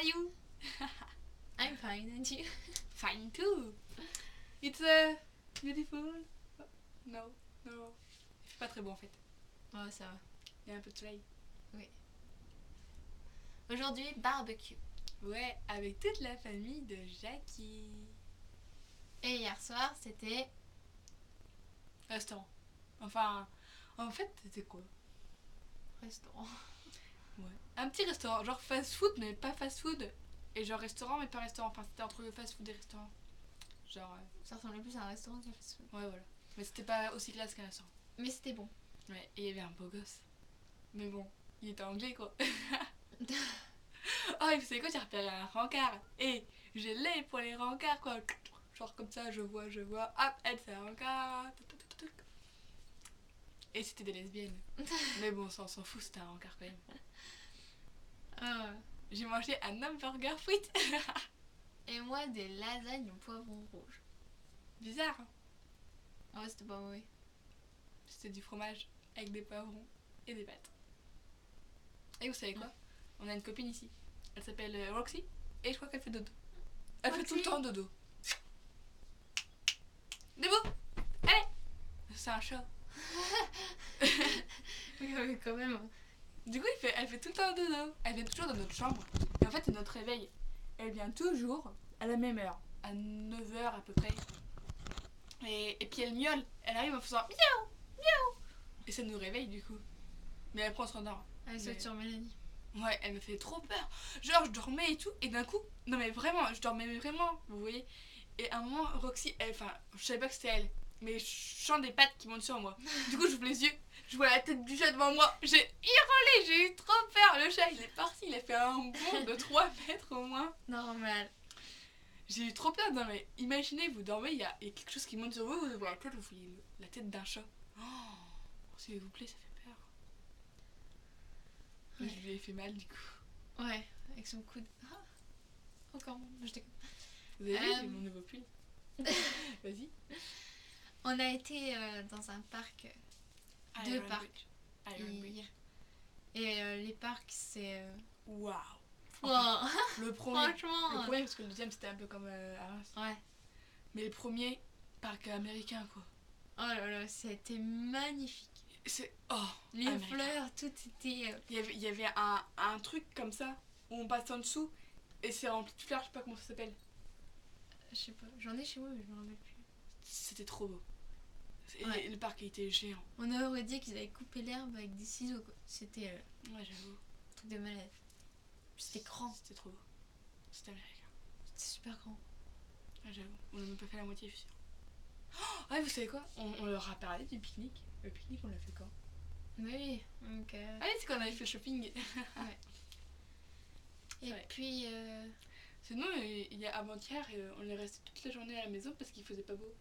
are you? I'm fine, and you? Fine too. It's beautiful. No, no. Il fait pas très beau en fait. Oh, ça va. Il y a un peu de soleil. Aujourd'hui, barbecue. Ouais, avec toute la famille de Jackie. Et hier soir, c'était... Restaurant. Enfin, en fait, c'était quoi? restaurant. Ouais. Un petit restaurant, genre fast food, mais pas fast food. Et genre restaurant, mais pas restaurant. Enfin, c'était entre le fast food et restaurant. Genre. Ça ressemblait plus à un restaurant qu'un fast food. Ouais, voilà. Mais c'était pas aussi classe qu'un restaurant. Mais c'était bon. Ouais, et il y avait un beau gosse. Mais bon, il était anglais quoi. Oh, et vous savez quoi, j'ai repéré un rencard. Et j'ai l'œil pour les rencards quoi. Genre comme ça, je vois, hop, elle c'est un rencard. Et c'était des lesbiennes. Mais bon, ça on s'en fout, c'était un rencard quand même. J'ai mangé un hamburger frites. Et moi, des lasagnes au poivron rouge. Bizarre, hein. Ah ouais, c'était pas mauvais. C'était du fromage avec des poivrons et des pâtes. Et vous savez quoi? On a une copine ici. Elle s'appelle Roxy. Et je crois qu'elle fait dodo. Elle fait tout le temps dodo. Debout. Allez. C'est un chat. Oui, quand même. Du coup, elle fait tout le temps dodo. Elle vient toujours dans notre chambre. Et en fait, c'est notre réveil. Elle vient toujours à la même heure. À 9h à peu près. Et puis elle miaule. Elle arrive en faisant miaou, miaou. Et ça nous réveille du coup. Mais après on se rendort. Elle saute sur Mélanie. Ouais, elle me fait trop peur. Genre, je dormais et tout. Et d'un coup, non mais vraiment, je dormais vraiment, vous voyez. Et à un moment, Roxy, enfin, je savais pas que c'était elle. Mais je sens des pattes qui montent sur moi. Du coup, j'ouvre les yeux. Je vois la tête du chat devant moi. J'ai hurlé, j'ai eu trop peur. Le chat, il est parti. Il a fait un bond de 3 mètres au moins. Normal. J'ai eu trop peur. Non mais imaginez, vous dormez, il y a quelque chose qui monte sur vous. Vous voyez la tête d'un chat. Oh, s'il vous plaît, ça fait peur. Ouais. Je lui ai fait mal du coup. Ouais, avec son coude. Ah, encore bon, je déconne. Vous avez vu, j'ai mon nouveau pull. Vas-y. On a été dans un parc. Deux parcs. Et les parcs, c'est... Waouh. Wow. Le premier. Franchement. Le premier, parce que le deuxième, c'était un peu comme à Reims. Ouais. Mais le premier, parc américain, quoi. Oh là là, c'était magnifique. C'est... Oh, les américain. Fleurs, tout était... Il y avait un truc comme ça, où on passe en dessous, et c'est rempli de fleurs, je sais pas comment ça s'appelle. Je sais pas, j'en ai chez moi, mais je me rappelle plus. C'était trop beau. Ouais. Et le parc était géant. On aurait dit qu'ils avaient coupé l'herbe avec des ciseaux, quoi. C'était... Ouais, j'avoue. Un truc de malade. C'était grand. C'était trop beau. C'était américain. C'était super grand. Ouais, j'avoue. On n'a même pas fait la moitié, je suis sûre. Oh, ouais, vous savez quoi, on leur a parlé du pique-nique. Le pique-nique, on l'a fait quand? Oui, donc... Ah oui, c'est quand on avait fait le shopping. Ouais. Et ouais. puis... Sinon, il y a avant-hier, on est resté toute la journée à la maison parce qu'il faisait pas beau.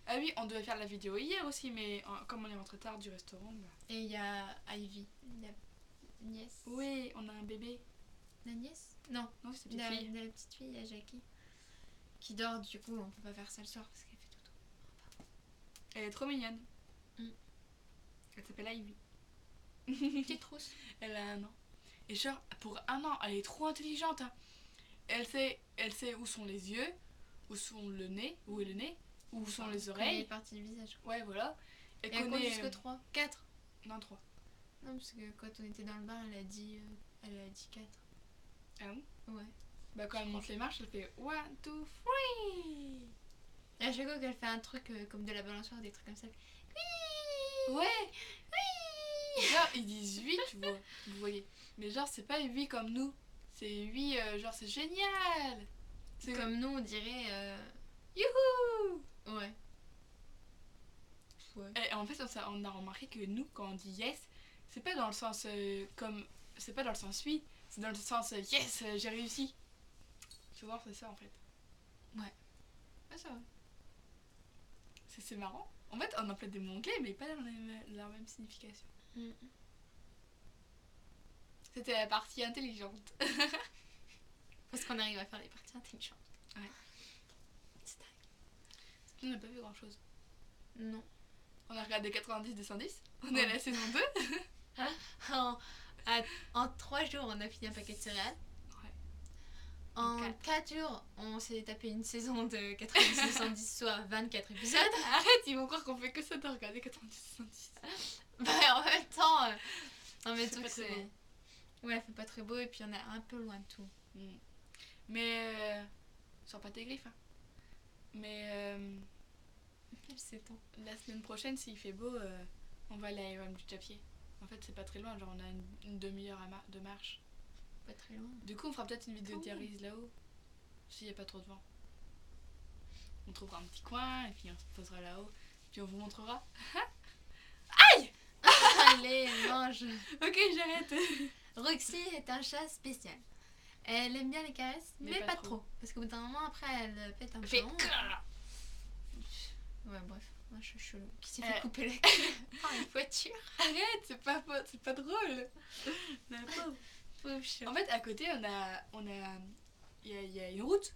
Ah oui, on devait faire la vidéo hier aussi, mais comme on est rentré tard du restaurant... Bah... Et il y a Ivy, la nièce. Oui, on a un bébé. La nièce? Non, c'est petite fille. La petite fille, il y a Jackie. Qui dort, du coup, on peut pas faire ça le soir parce qu'elle fait tout. Elle est trop mignonne. Mm. Elle s'appelle Ivy. Petite rousse. Elle a 1 an. Et genre, pour 1 an, elle est trop intelligente. Hein. Elle sait où sont les yeux, où sont le nez, où est le nez, où sont les oreilles. Les parties du visage. Ouais, voilà. Elle et connaît... elle compte jusque 3. 4. Non, 3. Non, parce que quand on était dans le bar, elle a dit 4. Ah bon? Ouais. Bah quand elle monte les marches, elle fait 1, 2, 3. Et à chaque fois qu'elle fait un truc comme de la balançoire, des trucs comme ça. Oui. Ouais. Oui. Genre ils disent 8, vous voyez. Mais genre c'est pas 8 comme nous. C'est 8, genre c'est génial. C'est comme nous on dirait youhou. Ouais. Et en fait on a remarqué que nous quand on dit yes, c'est pas dans le sens comme... C'est pas dans le sens oui, c'est dans le sens yes, j'ai réussi. Tu vois, c'est ça en fait. Ouais. Ah ça va. C'est marrant. En fait on emploie des mots anglais mais pas dans la même signification. Mm. C'était la partie intelligente. Parce qu'on arrive à faire des parties intelligentes. Ouais. C'est dingue. On n'a pas vu grand chose. Non. On a regardé 90 210. On est à la saison 2. En 3 jours, on a fini un paquet de céréales. Ouais. En Quatre. 4 jours, on s'est tapé une saison de 90-70, soit 24 épisodes. Arrête, ils vont croire qu'on fait que ça de regarder 90. Bah, en même temps, non, mais C'est tout pas très beau. Ouais, fait pas très beau et puis on est un peu loin de tout. Mais. Sors pas tes griffes, hein. Mais. C'est temps. La semaine prochaine, s'il fait beau, on va aller à Iram du Tapier. En fait, c'est pas très loin, genre on a une demi-heure de marche. Pas très loin. Du coup, on fera peut-être une vidéo Quand de diaries là-haut, s'il n'y a pas trop de vent. On trouvera un petit coin et puis on se posera là-haut. Puis on vous montrera. Allez, mange. Ok, j'arrête. Roxy est un chat spécial. Elle aime bien les caresses, mais pas trop. Parce qu'au bout d'un moment, après, elle pète un Elle peu. fait. Ouais, bref. Moi, je suis chelou. Qui s'est Euh. fait couper la queue par une voiture. Arrête, c'est pas drôle. La pauvre. Pauvre chat. En fait, à côté, il y a une route.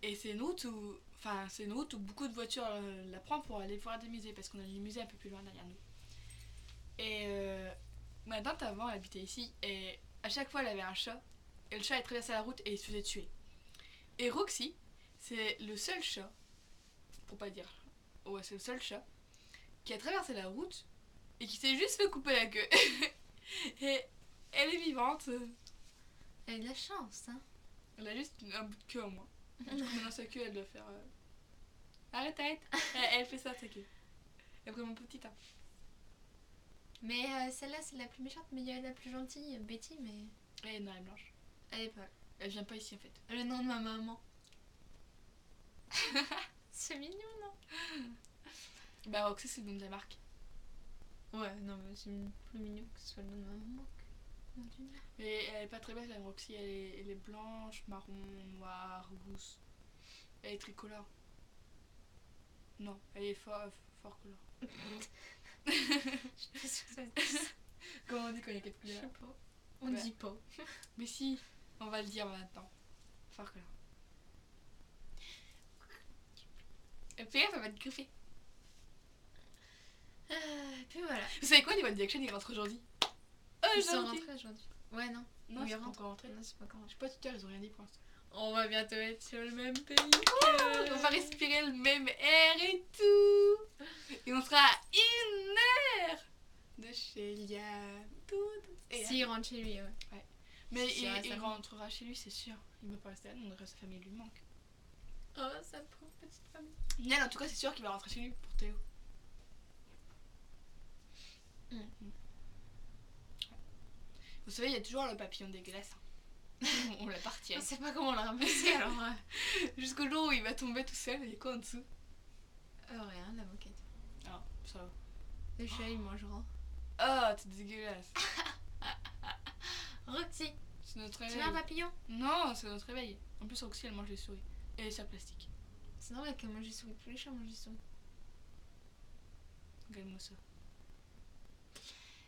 Et c'est une route où. Enfin, c'est une route où beaucoup de voitures la prennent pour aller voir des musées. Parce qu'on a des musées un peu plus loin derrière nous. Et ma tante avant, elle habitait ici. Et à chaque fois, elle avait un chat. Et le chat, il traversait la route et il se faisait tuer. Et Roxy, c'est le seul chat. Pour pas dire. Ouais, c'est le seul chat. Qui a traversé la route. Et qui s'est juste fait couper la queue. Et elle est vivante. Elle a de la chance, hein. Elle a juste un bout de queue en moins. Du coup, maintenant sa queue, elle doit faire. Arrête. Elle fait ça, sa queue. Elle est vraiment petite. Hein. Mais celle-là, c'est la plus méchante, mais il y a la plus gentille, Betty, mais Elle est blanche. elle est pas. Elle vient pas ici en fait. Le nom de ma maman. C'est mignon, non? Bah, Roxy, c'est le nom de la marque. Ouais, non, mais c'est plus mignon que ce soit le nom de ma maman que le nom d'une mère. Mais elle est pas très belle, la Roxy. Elle est blanche, marron, noire, rousse. Elle est tricolore. Non, elle est fort color. Je suis pas sûre que ça se dise. Comment on dit quand il y a 4 Je sais couleurs? pas. On Ouais. dit pas. Mais si, on va le dire maintenant. Fort color. Fais gaffe, elle va te griffer. Et puis voilà. Vous savez quoi, les One Direction, ils rentrent aujourd'hui. Ils sont Aujourd'hui. rentrés aujourd'hui. Ouais, non. Non, Ils ils sont pas rentrent. encore rentrés. Non, c'est pas encore Je rentré. sais pas, Twitter, ils ont rien dit pour l'instant. On va bientôt être sur le même pays. On va respirer le même air et tout. Et on sera à 1 heure de chez Liam. Et S'il rentre chez lui, ouais. mais si il récemment. rentrera chez lui, c'est sûr. Il va pas rester à Londres, sa famille lui manque. Oh, sa pauvre petite famille. Non, en tout cas, c'est sûr qu'il va rentrer chez lui pour Théo. Mm. Vous savez, il y a toujours le papillon dégueulasse. On l'a pas retiré. On sait pas comment on l'a ramassé alors. Jusqu'au jour où il va tomber tout seul. Il y a quoi en dessous? Rien, la moquette. Ah, ça va. Le chat, il mangera. Ah, t'es dégueulasse. Roxy, C'est notre tu réveil. veux un papillon? Non, c'est notre réveil. En plus, Roxy, elle mange les souris. Et les sacs plastiques. C'est normal qu'elle mange des souris. Tous les chats mangent des souris. Regarde-moi ça.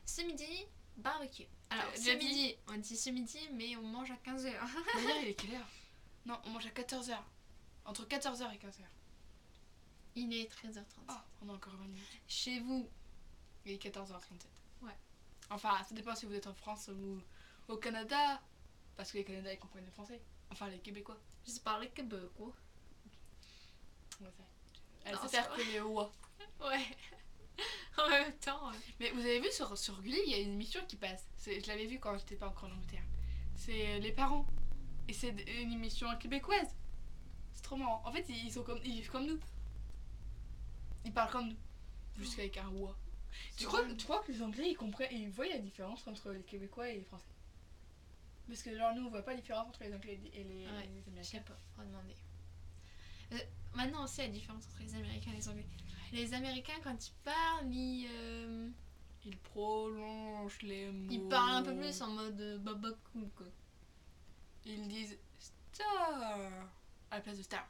Ce midi, barbecue. Alors, ce Jamie. midi, on dit ce midi, mais on mange à 15h. D'ailleurs, il est quelle heure? Non, on mange à 14h. Entre 14h et 15h. Il est 13h30. Ah, on a encore 20 minutes. Chez vous, Il est 14h37. Ouais. Enfin, ça dépend si vous êtes en France ou au Canada. Parce que les Canadiens, ils comprennent le français. Enfin, les Québécois. je parle québécois. Ouais, ça. Elle Non, sait c'est faire vrai. que les oua. Ouais. En même temps, Mais vous avez vu sur Gulli, il y a une émission qui passe. Je l'avais vu quand j'étais pas encore en Angleterre. C'est les parents. Et c'est une émission québécoise. C'est trop marrant. En fait, ils vivent comme nous. Ils parlent comme nous. Juste qu'avec un oua. Tu crois que les Anglais, ils voient la différence entre les Québécois et les Français? Parce que genre, nous, on voit pas la différence entre les Anglais et les je sais Américains. pas, on va demander. Maintenant, on sait la différence entre les Américains et les Anglais. Les Américains, quand ils parlent, Ils prolongent les mots. ils parlent un peu plus en mode baba cool, quoi. Ils disent star à la place de star.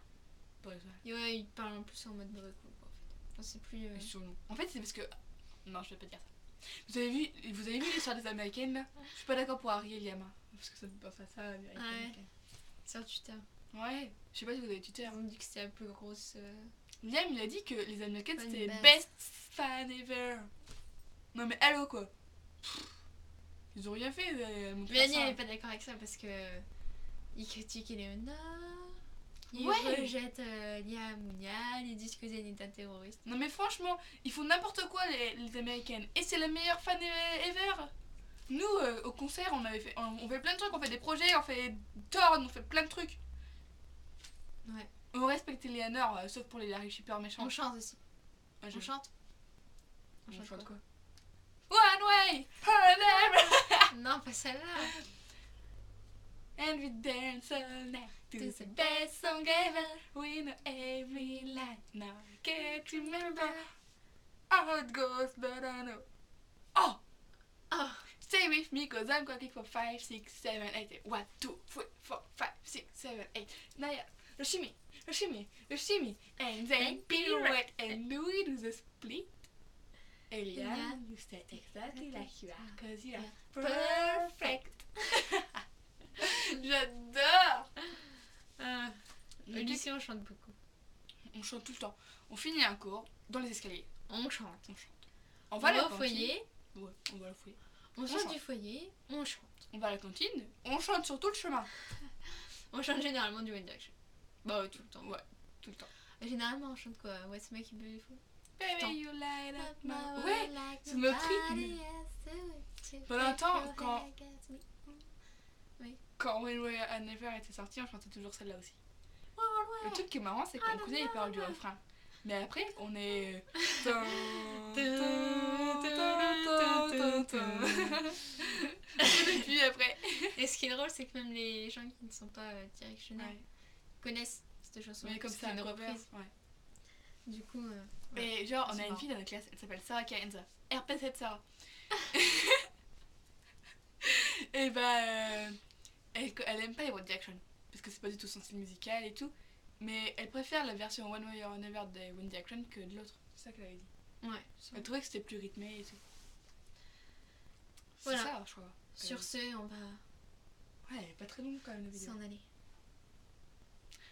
Par exemple. Et ouais, ils parlent un peu plus en mode baba cool, quoi, en fait. Enfin, c'est plus. Et sur nous. En fait, c'est parce que. Non, je vais pas dire ça. Vous avez vu l'histoire des Américaines là? Je suis pas d'accord pour Harry et Liam. Hein, parce que ça me pense à ça, Américaine. Ouais. Sur Twitter. Ouais, je sais pas si vous avez Twitter. Ils ont dit que c'était la plus grosse. Liam, il a dit que les Américaines Fan c'était base. best fan ever. Non mais allô quoi. Ils ont rien fait. Mélanie, elle est pas d'accord avec ça parce que. Ils critiquent Eleonore. Ils rejettent Liam ou Niall. Ils disent que Zen est un terroriste. Non, mais franchement, ils font n'importe quoi, les Américaines. Et c'est la meilleure fan ever. Nous, au concert, on fait plein de trucs. On fait des projets, on fait Torn, on fait plein de trucs. Ouais. On respecte Eleanor, sauf pour les Larry Shipper méchants. On chante aussi. Ouais, On chante. On chante quoi? One way, forever. Non, pas celle-là. And we dance all night to To the the best song ever. We know every line. Now I can't remember how it goes, but I know. Oh! Oh. Stay with me, cause I'm counting for 5, 6, 7, 8. 1, 2, 3, 4, 5, 6, 7, 8. Naya, the shimmy, the shimmy, the shimmy. And then pirouette, and Louis do the split. Elia, you stay exactly like you are, cause you are perfect. J'adore. Lucie, on chante beaucoup. On chante tout le temps. On finit un cours dans les escaliers. On chante. On chante. On va à la au cantine. foyer. Ouais, on va au foyer. On sort du foyer. On chante. On va à la cantine. On chante sur tout le chemin. On chante généralement du One Direction. Bah, tout le temps. Ouais, tout le temps. Généralement, on chante quoi? What's Make It Beautiful? Baby, you light up my... Ouais, c'est notre rythme. Pendant un temps, quand When We Are Never était sorti, on chantait toujours celle-là aussi. Le truc qui est marrant, c'est qu'on connaît les paroles du refrain. Mais après, on est... Et puis après... Et ce qui est drôle, c'est que même les gens qui ne sont pas directionnels connaissent cette chanson. Mais comme c'est ça, une reprise. reprise. Ouais. Du coup... Et genre, on a une marrant. fille dans notre classe, elle s'appelle Sarah Karenza. RP7 Sarah. Et bah... elle aime pas les One Direction. Parce que c'est pas du tout son style musical et tout. Mais elle préfère la version One Way or Never de One Direction que de l'autre. C'est ça qu'elle avait dit. Ouais. Elle trouvait que c'était plus rythmé et tout. C'est Voilà. ça, je crois. Sur ce, on va Ouais, elle est pas très longue quand même la vidéo. s'en aller.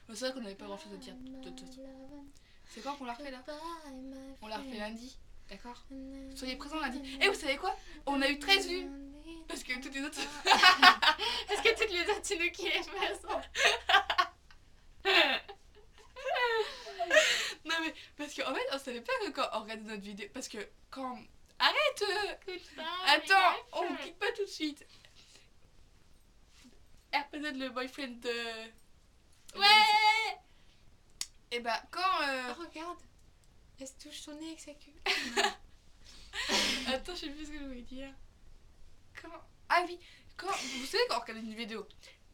Bon, c'est vrai qu'on avait pas grand chose à dire de toute. C'est quand qu'on l'a refait là? On l'a refait lundi, d'accord? Soyez présents lundi. Et vous savez quoi? On a eu 13 vues. Parce que toutes les autres... Est-ce que toutes les autres, c'est nous qui les faisons? Non mais, parce qu'en fait, on savait pas que quand on regardait notre vidéo... Parce que quand... Arrête Attends, on clique pas tout de suite. RPZ, le boyfriend de... Ouais. Et bah, quand... Oh, regarde. Elle se touche son nez avec sa queue. Attends, je sais plus ce que je voulais dire. Quand... Ah oui, quand... Vous savez quand on regarde une vidéo,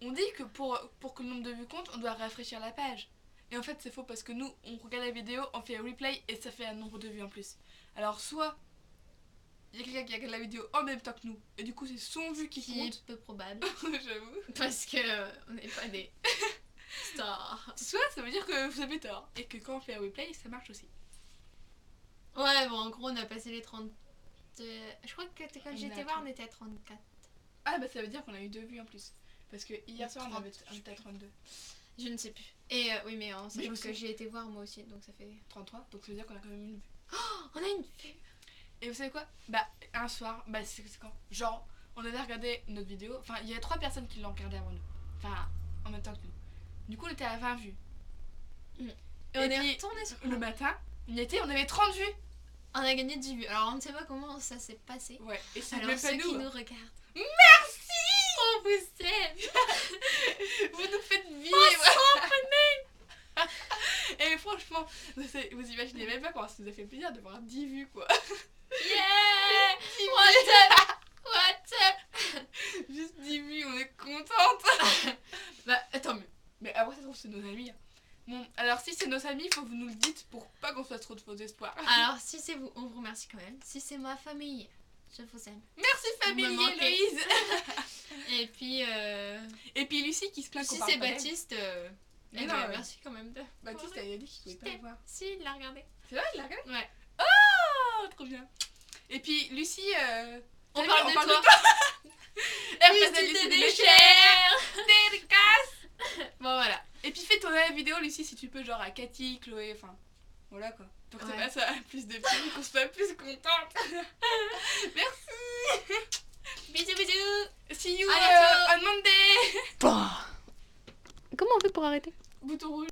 on dit que pour que le nombre de vues compte, on doit rafraîchir la page. Et en fait, c'est faux parce que nous, on regarde la vidéo, on fait un replay et ça fait un nombre de vues en plus. Alors, soit il y a quelqu'un qui regarde la vidéo en même temps que nous, et du coup, c'est son vue qui Qui compte. est peu probable. J'avoue. Parce que on n'est pas des stars. Soit ça veut dire que vous avez tort. Et que quand on fait un replay, ça marche aussi. Ouais, bon, en gros, on a passé les 30. Je crois que quand On j'étais a voir, tout. on était à 34. Ah bah ça veut dire qu'on a eu 2 vues en plus. Parce que hier soir, on 30, était à 32. Je ne sais plus. Et oui, mais en Mais sachant je que sais. j'ai été voir moi aussi, donc ça fait. 33, donc ça veut dire qu'on a quand même une vue. On a une vue. Et vous savez quoi? Bah un soir, bah c'est quand? Genre, on avait regardé notre vidéo, enfin il y a 3 personnes qui l'ont regardé avant nous. Enfin, en même temps que nous. Du coup on était à 20 vues. Et Et on est puis, retourné sur. Le matin, on avait 30 vues. On a gagné 10 vues. Alors on ne sait pas comment ça s'est passé. Ouais, et c'est Alors même pas ceux qui nous. nous regardent. Merci. On vous aime. Vous nous faites vivre. Et franchement, vous imaginez même pas comment ça nous a fait plaisir de voir 10 vues quoi. Yeah. 10 vues. What's up? Juste 10 vues, on est contente. Bah attends, mais après ça se trouve c'est nos amis. Bon, alors si c'est nos amis, faut que vous nous le dites pour pas qu'on fasse trop de faux espoirs. Alors si c'est vous, on vous remercie quand même. Si c'est ma famille, je vous aime. Merci famille Vous me manquez. Héloïse. Et puis Et puis Lucie qui se plaint qu'on si parle c'est pas d'elle. Baptiste, Mais eh non, ben, ouais. merci quand même de. Baptiste elle a dit qu'il pouvait Je pas le t'aime. voir. Si, il l'a regardé. C'est vrai, il l'a regardé. Ouais. Oh, trop bien. Et puis Lucie, On t'as parle vu, de toi. Elle Lucie faisait des des déchets. dédicaces. Bon voilà. Et puis fais tourner la vidéo Lucie si tu peux, genre à Cathy, Chloé, enfin voilà quoi. Pour que ça Ouais. passe à plus de filles, qu'on soit plus contente. Merci. Bisous, bisous. See you À bientôt. on Monday. Comment on fait pour arrêter? Bouton rouge.